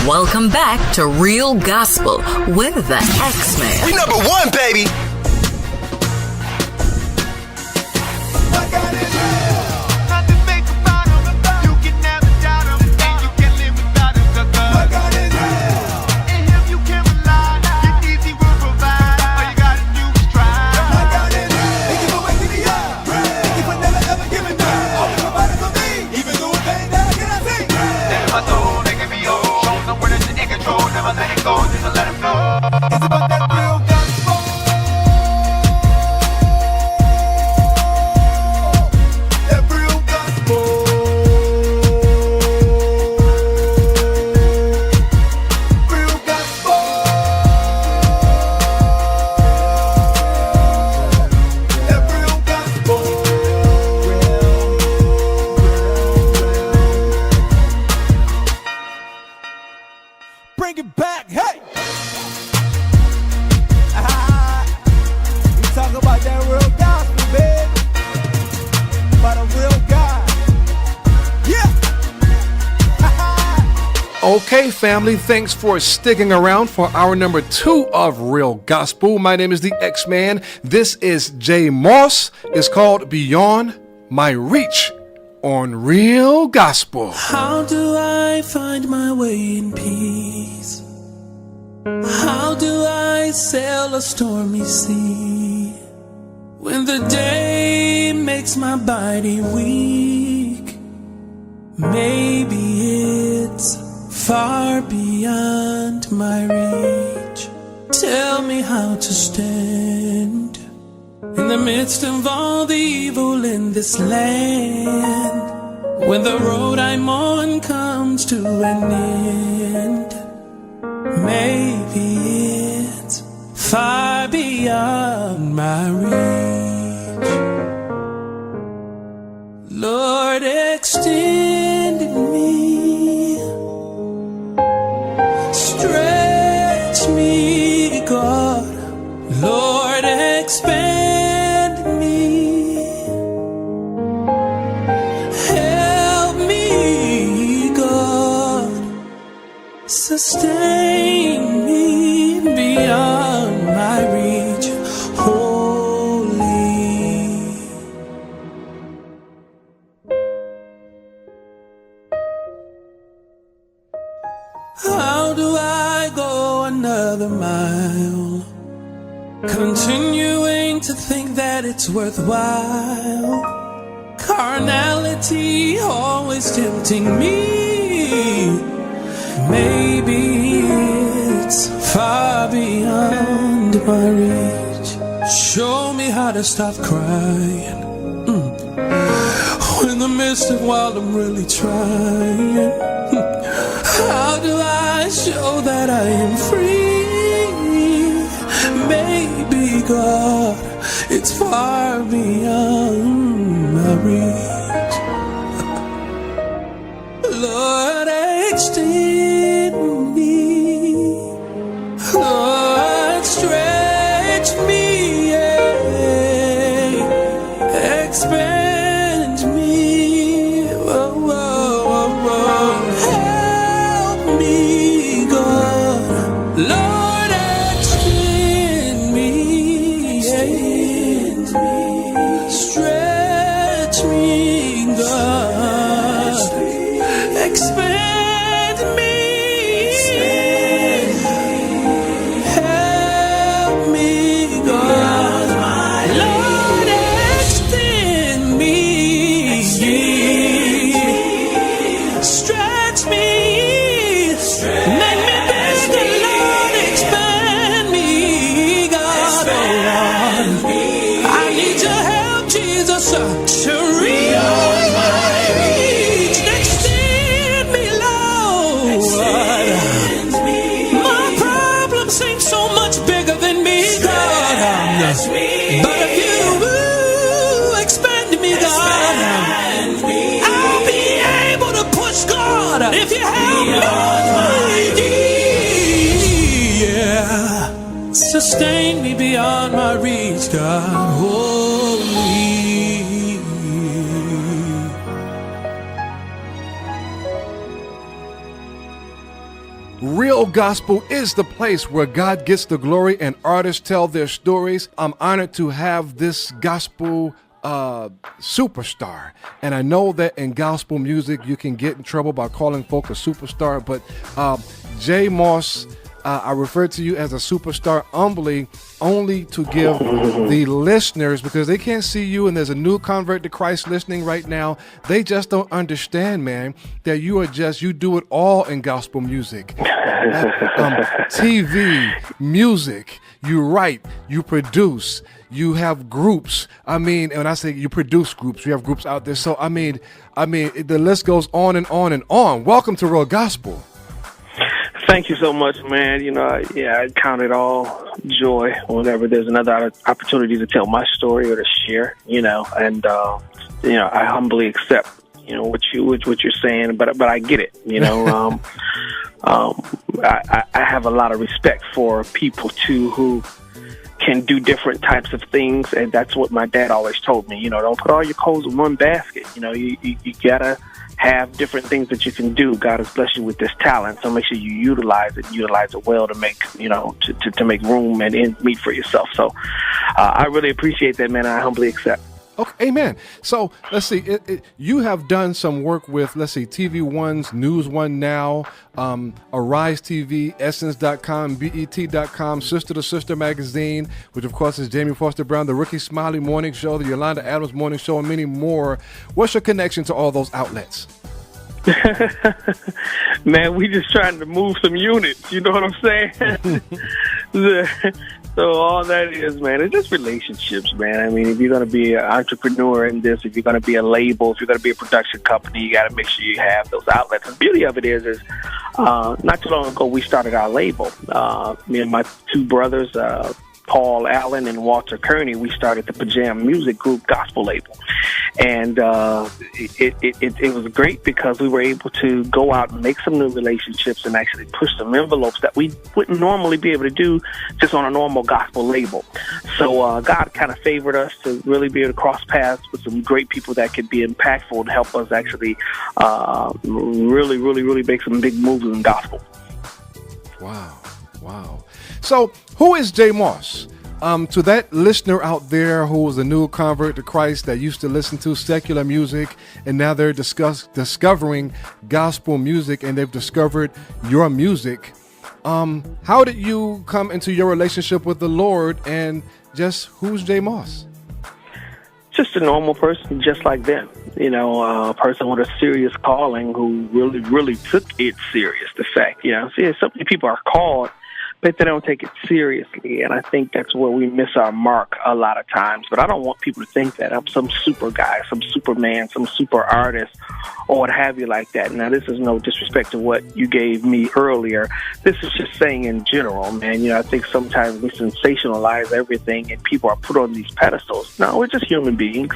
Welcome back to Real Gospel with the X-Man. We number one, baby. Okay, family, thanks for sticking around for hour number 2 of Real Gospel. My name is the X-Man. This is Jay Moss. It's called Beyond My Reach on Real Gospel. How do I find my way in peace? How do I sail a stormy sea when the day makes my body weak? Maybe it's far beyond my reach. Tell me how to stand in the midst of all the evil in this land. When the road I'm on comes to an end, maybe it's far beyond my reach. Lord, extend me, stretch me, God. Lord, expand me, help me, God, sustain me beyond my reach, holy. How do I go another mile, continuing to think that it's worthwhile? Carnality always tempting me. Maybe it's far beyond my reach. Show me how to stop crying in the midst of while I'm really trying. How do I show that I am free? Maybe, God, it's far beyond my reach. Lord, extend me, Lord, stretch me, expand me, oh, oh, oh, oh. Help me, God, Lord, extend me, stretch me, God, expand me, help me, God, Lord, extend me, stretch me, make me bigger, Lord, expand me, God, oh Lord, I need your help, Jesus, to reach my reach, extend me, Lord. My problem seems so much bigger than me, God, but if you expand me, God, I'll be able to push, God, if you help me, yeah, sustain me beyond my reach, God, holy. Real Gospel is the place where God gets the glory and artists tell their stories. I'm honored to have this gospel superstar. And I know that in gospel music, you can get in trouble by calling folk a superstar, but Jay Moss, I refer to you as a superstar humbly, only to give the listeners, because they can't see you and there's a new convert to Christ listening right now. They just don't understand, man, that you do it all in gospel music. TV, music, you write, you produce, you have groups. I mean, when I say you produce groups, you have groups out there. So, I mean, the list goes on and on and on. Welcome to Real Gospel. Thank you so much, man. I count it all joy whenever there's another opportunity to tell my story or to share, and I humbly accept, what you're saying, but I get it, I have a lot of respect for people too who can do different types of things, and that's what my dad always told me, don't put all your coals in one basket. You gotta have different things that you can do. God has blessed you with this talent, so make sure you utilize it well to make, to make room and ends meet for yourself. So I really appreciate that, man. I humbly accept. Okay, amen. So let's see. You have done some work with, TV One's News One Now, Arise TV, Essence.com, BET.com, Sister to Sister Magazine, which of course is Jamie Foster Brown, the Rickey Smiley Morning Show, the Yolanda Adams Morning Show, and many more. What's your connection to all those outlets? Man, we just trying to move some units. You know what I'm saying? So all that is, man, it's just relationships, man. I mean, if you're going to be an entrepreneur in this, if you're going to be a label, if you're going to be a production company, you got to make sure you have those outlets. The beauty of it is not too long ago, we started our label. Me and my two brothers, Paul Allen and Walter Kearney, we started the Pajam Music Group gospel label. And it was great because we were able to go out and make some new relationships and actually push some envelopes that we wouldn't normally be able to do just on a normal gospel label. So God kind of favored us to really be able to cross paths with some great people that could be impactful and help us actually really make some big moves in gospel. Wow. So who is Jay Moss? To that listener out there who was a new convert to Christ that used to listen to secular music and now they're discovering gospel music and they've discovered your music, how did you come into your relationship with the Lord, and just who's Jay Moss? Just a normal person, just like them. A person with a serious calling who really took it serious. The fact, so many people are called, but they don't take it seriously, and I think that's where we miss our mark a lot of times. But I don't want people to think that I'm some super guy, some superman, some super artist, or what have you like that. Now, this is no disrespect to what you gave me earlier. This is just saying in general, man. I think sometimes we sensationalize everything, and people are put on these pedestals. No, we're just human beings,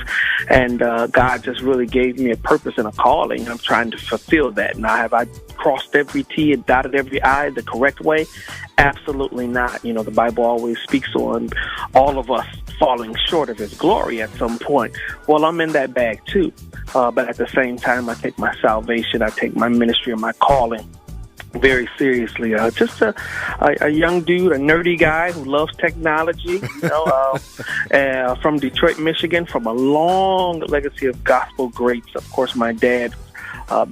and God just really gave me a purpose and a calling, and I'm trying to fulfill that. Now, have I crossed every T and dotted every I the correct way? Absolutely not. The Bible always speaks on all of us falling short of his glory at some point. Well, I'm in that bag too. But at the same time, I take my salvation, I take my ministry and my calling very seriously. Just a young dude, a nerdy guy who loves technology, from Detroit, Michigan, from a long legacy of gospel greats. Of course, my dad,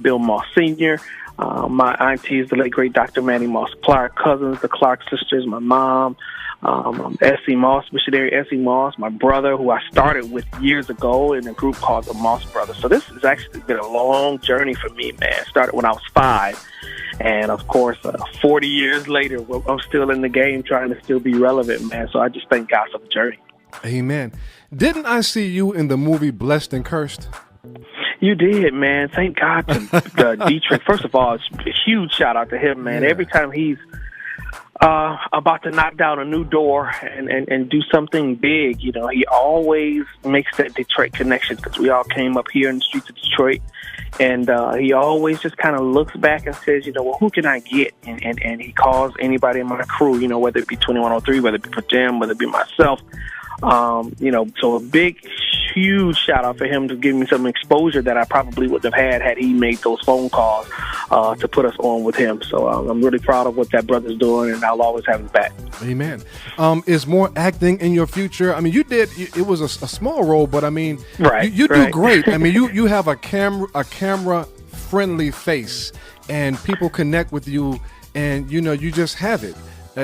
Bill Moss Sr., my auntie is the late great Dr. Manny Moss Clark, cousins, the Clark sisters, my mom, Essie Moss, missionary Essie Moss, my brother, who I started with years ago in a group called the Moss Brothers. So this has actually been a long journey for me, man. It started when I was 5. And, of course, 40 years later, I'm still in the game trying to still be relevant, man. So I just thank God for the journey. Amen. Didn't I see you in the movie Blessed and Cursed? You did, man. Thank God to Deitrick. First of all, it's a huge shout out to him, man. Yeah. Every time he's about to knock down a new door and do something big, he always makes that Detroit connection, because we all came up here in the streets of Detroit, and he always just kind of looks back and says, well, who can I get? And he calls anybody in my crew, whether it be 2103, whether it be Pajam, whether it be myself. So a big huge shout out for him to give me some exposure that I probably wouldn't have had he made those phone calls to put us on with him. So I'm really proud of what that brother's doing, and I'll always have his back. Amen. Is more acting in your future? I mean, it was a small role, but I mean, right, you do great. I mean, you have a camera friendly face, and people connect with you, and you just have it.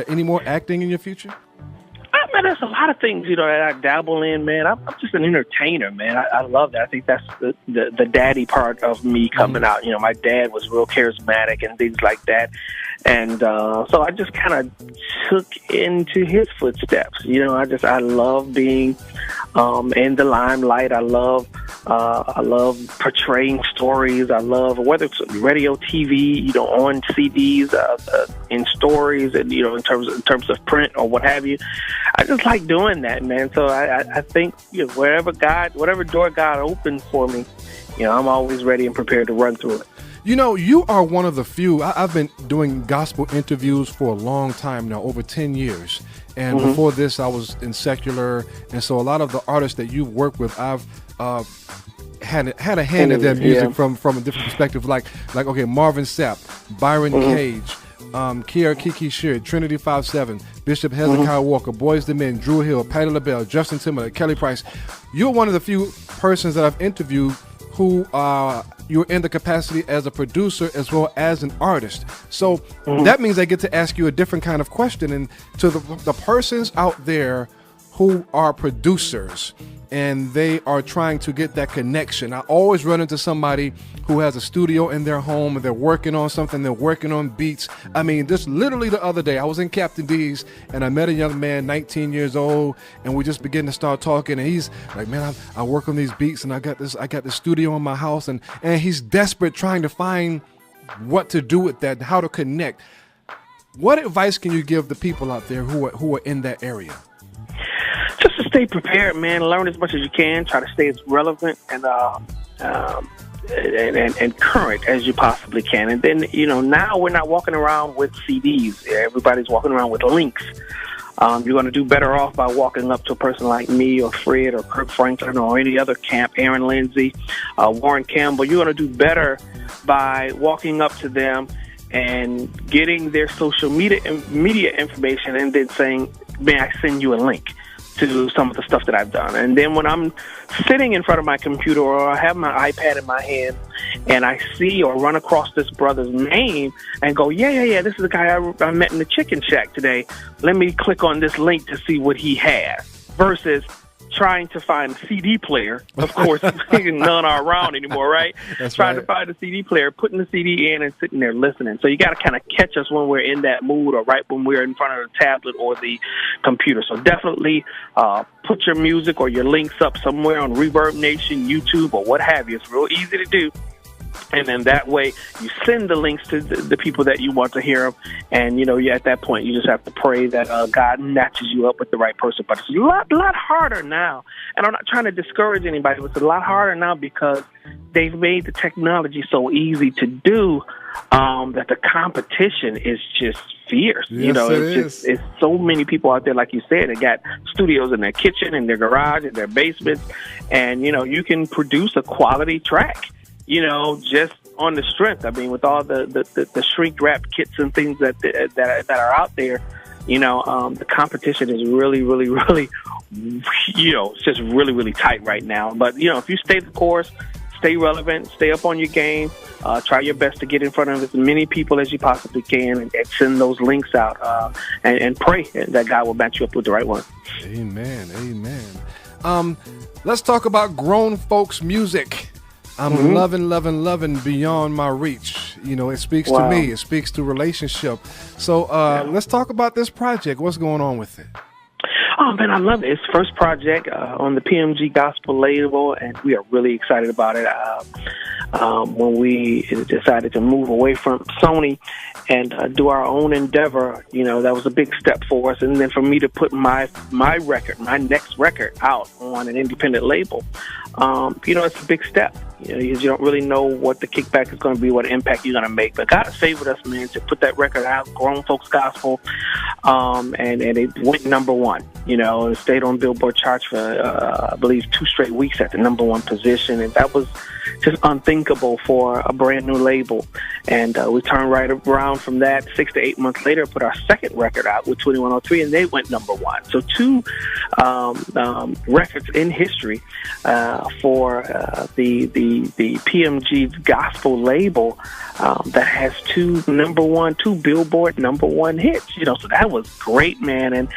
Any more acting in your future? Man, there's a lot of things, that I dabble in, man. I'm just an entertainer, man. I love that. I think that's the daddy part of me coming out. My dad was real charismatic and things like that. And so I just kind of took into his footsteps. I love being in the limelight. I love portraying stories. I love, whether it's radio, TV, on CDs, in stories, and in terms of print or what have you. I just like doing that, man. So I think whatever door God opens for me, I'm always ready and prepared to run through it. You are one of the few. I've been doing gospel interviews for a long time now, over 10 years. And before this, I was in secular. And so a lot of the artists that you've worked with, I've had a hand in their music from a different perspective. Like okay, Marvin Sapp, Byron Cage, Kiara Kiki Sheard, Trinity 5-7, Bishop Hezekiah Walker, Boys II Men, Drew Hill, Patti LaBelle, Justin Timberlake, Kelly Price. You're one of the few persons that I've interviewed who you're in the capacity as a producer as well as an artist. So that means I get to ask you a different kind of question. And to the persons out there who are producers and they are trying to get that connection, I always run into somebody who has a studio in their home and they're working on something, they're working on beats. I mean, just literally the other day, I was in Captain D's and I met a young man, 19 years old, and we just began to start talking, and he's like, man, I work on these beats and I got this studio in my house, and he's desperate trying to find what to do with that, how to connect. What advice can you give the people out there who are in that area? Just to stay prepared, man. Learn as much as you can. Try to stay as relevant and current as you possibly can. And then, now we're not walking around with CDs. Everybody's walking around with links. You're going to do better off by walking up to a person like me or Fred or Kirk Franklin or any other camp, Aaron Lindsay, Warren Campbell. You're going to do better by walking up to them and getting their social media information and then saying, may I send you a link to some of the stuff that I've done. And then when I'm sitting in front of my computer or I have my iPad in my hand and I see or run across this brother's name and go, yeah, this is the guy I met in the Chicken Shack today. Let me click on this link to see what he has, versus trying to find a CD player. Of course, none are around anymore, right? That's trying right. to find a CD player, putting the CD in and sitting there listening. So you got to kind of catch us when we're in that mood or right when we're in front of the tablet or the computer. So definitely put your music or your links up somewhere on Reverb Nation, YouTube, or what have you. It's real easy to do. And then that way you send the links to the people that you want to hear them. And, at that point, you just have to pray that God matches you up with the right person. But it's a lot harder now. And I'm not trying to discourage anybody, but it's a lot harder now because they've made the technology so easy to do that the competition is just fierce. Yes, it's so many people out there, like you said, that got studios in their kitchen, in their garage, in their basements. And, you can produce a quality track, just on the strength. I mean, with all the shrink wrap kits and things that are out there, the competition is really, really, really, it's just really, really tight right now. But, if you stay the course, stay relevant, stay up on your game, try your best to get in front of as many people as you possibly can and send those links out and pray that God will match you up with the right one. Amen. Let's talk about grown folks music. I'm loving Beyond My Reach. It speaks to me. It speaks to relationship. So let's talk about this project. What's going on with it? Oh, man, I love it. It's the first project on the PMG Gospel label, and we are really excited about it. When we decided to move away from Sony and do our own endeavor, that was a big step for us. And then for me to put my next record out on an independent label, it's a big step. You don't really know what the kickback is going to be, what impact you're going to make. But God has favored us, man, to put that record out, Grown Folks Gospel, and it went number one. It stayed on Billboard charts for, I believe, 2 straight weeks at the number one position, and that was just unthinkable for a brand new label. And we turned right around from that. 6 to 8 months later, put our second record out with 2103, and they went number one. So 2 records in history for the PMG gospel label that has 2 Billboard number one hits. So that was great, man. And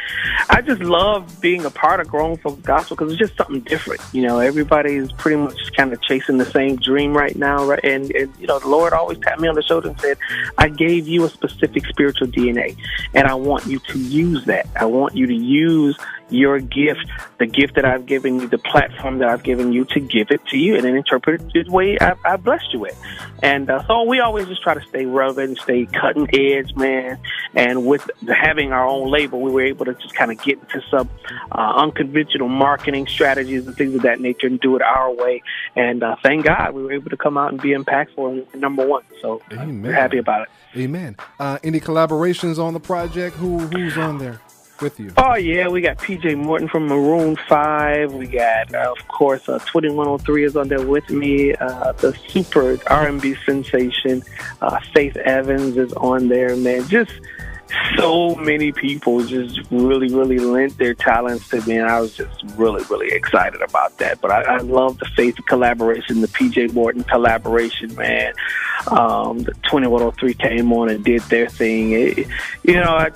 I just love being a part of Grown Folks Gospel because it's just something different. Everybody's pretty much kind of chasing the same dream right now, right? And the Lord always tapped me on the shoulder and said, I gave you a specific spiritual DNA, and I want you to use that. I want you to use your gift, the gift that I've given you, the platform that I've given you, to give it to you and then interpret it the way I blessed you with. And so we always just try to stay relevant, stay cutting edge, man. And with having our own label, we were able to just kind of get into some unconventional marketing strategies and things of that nature and do it our way. And thank God we were able to come out and be impactful and number one. So we're happy about it. Amen. Any collaborations on the project? Who's on there with you? Oh, yeah, we got PJ Morton from Maroon 5. We got, of course, 2103 is on there with me. The super R&B sensation, Faith Evans is on there, man. Just so many people just really, really lent their talents to me, and I was just really, really excited about that. But I love the Faith collaboration, the PJ Morton collaboration, man. The 2103 came on and did their thing. I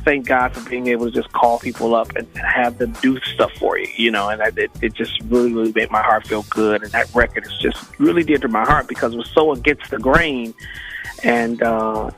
thank God for being able to just call people up and have them do stuff for you, and it just really, really made my heart feel good. And that record is just really dear to my heart because it was so against the grain. And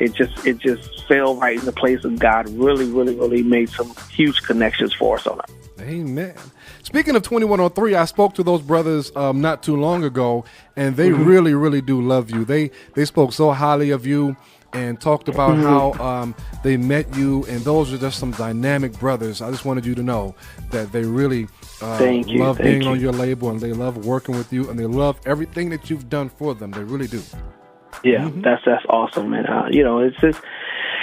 it just fell right in the place of God. Really, really, really made some huge connections for us on it. Amen. Speaking of 2103, I spoke to those brothers not too long ago, and they really, really do love you. They spoke so highly of you and talked about how they met you, and those are just some dynamic brothers. I just wanted you to know that they really love being on your label, and they love working with you, and they love everything that you've done for them. They really do. Yeah, that's awesome, man.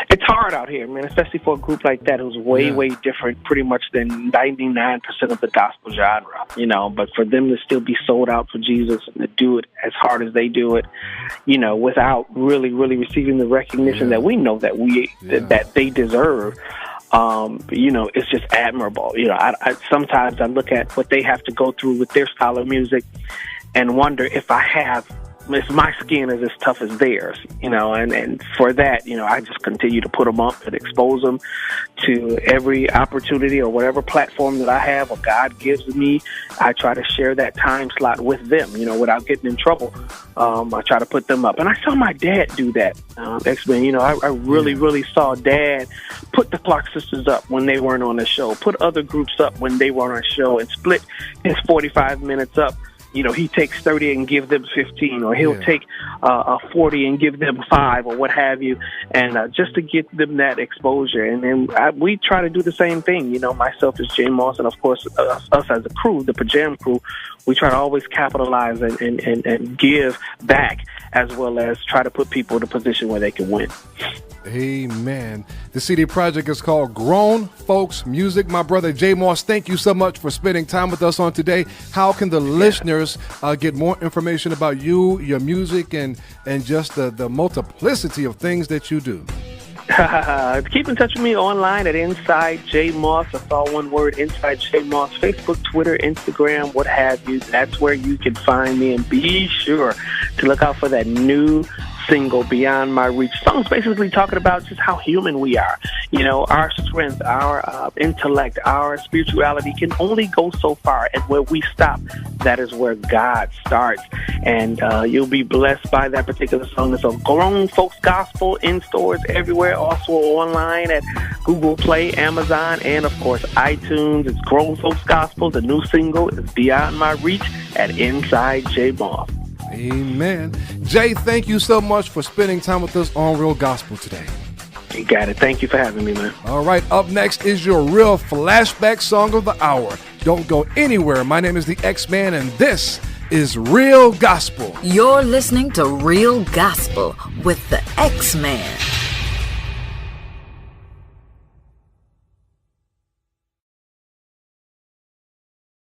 It's hard out here, man, especially for a group like that who's way different pretty much than 99% of the gospel genre, but for them to still be sold out for Jesus and to do it as hard as they do it, without really, really receiving the recognition that we know that that they deserve. It's just admirable. I sometimes I look at what they have to go through with their style of music and wonder if my skin is as tough as theirs, and for that, I just continue to put them up and expose them to every opportunity or whatever platform that I have or God gives me. I try to share that time slot with them, without getting in trouble. I try to put them up. And I saw my dad do that, X-Men. I really, really saw Dad put the Clark sisters up when they weren't on the show, put other groups up when they weren't on the show, and split his 45 minutes up. He takes 30 and give them 15, or he'll take 40 and give them 5, or what have you, and just to get them that exposure. And then we try to do the same thing. Myself as Jay Moss, and of course us as a crew, the Pajam crew, we try to always capitalize and give back, as well as try to put people in a position where they can win. Amen. The CD project is called Grown Folks Music. My brother Jay Moss, thank you so much for spending time with us on today. How can the listeners get more information about you, your music, and just the multiplicity of things that you do? Keep in touch with me online at Inside J Moss. That's all one word, Inside J Moss. Facebook, Twitter, Instagram, what have you. That's where you can find me. And be sure to look out for that new single, Beyond My Reach. Song's basically talking about just how human we are. Our strength, our intellect, our spirituality can only go so far, and where we stop, that is where God starts. And you'll be blessed by that particular song. It's a Grown Folks Gospel in stores everywhere, also online at Google Play, Amazon, and of course iTunes. It's Grown Folks Gospel. The new single is Beyond My Reach at Inside J Moss. Amen. Jay, thank you so much for spending time with us on Real Gospel today. You got it. Thank you for having me, man. All right, up next is your real flashback song of the hour. Don't go anywhere. My name is the X-Man, and this is Real Gospel. You're listening to Real Gospel with the X-Man.